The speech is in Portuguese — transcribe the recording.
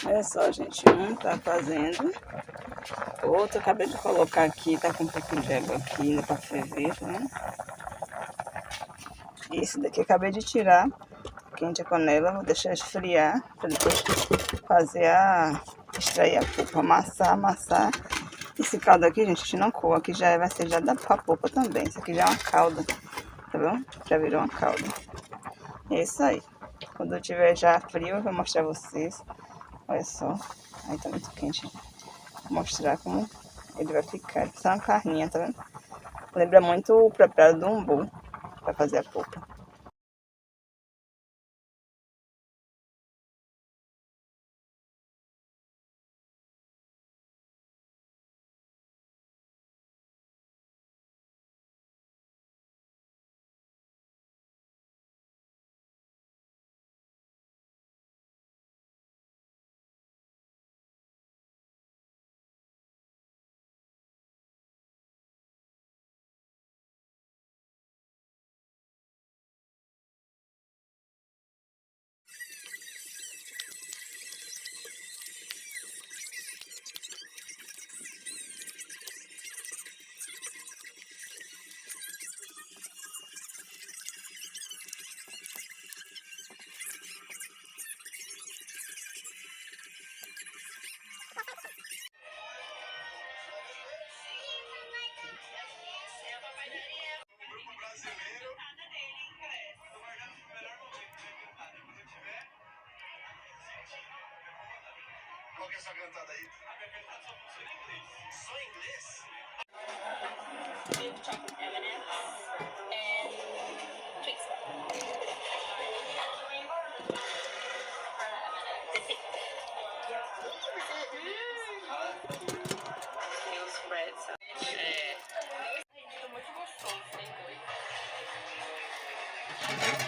Olha só, gente, um tá fazendo, outro eu acabei de colocar aqui, tá com um pouquinho de água aqui ainda pra ferver, tá vendo? Esse daqui eu acabei de tirar, quente a panela, vou deixar esfriar, pra depois extrair a polpa, amassar. Esse caldo aqui, gente, a gente não coa, aqui vai ser já da polpa também, isso aqui já é uma calda, tá vendo? Já virou uma calda. É isso aí. Quando eu tiver já frio, eu vou mostrar a vocês. Olha só. Aí tá muito quente. Vou mostrar como ele vai ficar. Só uma carninha, tá vendo? Lembra muito o preparo do umbu pra fazer a polpa. Qual que é essa cantada aí? A cantada só funciona em inglês. Só em inglês? Milk chocolate M&M's and Twix bar. Meus spreads. É. Muito gostoso, tem dois.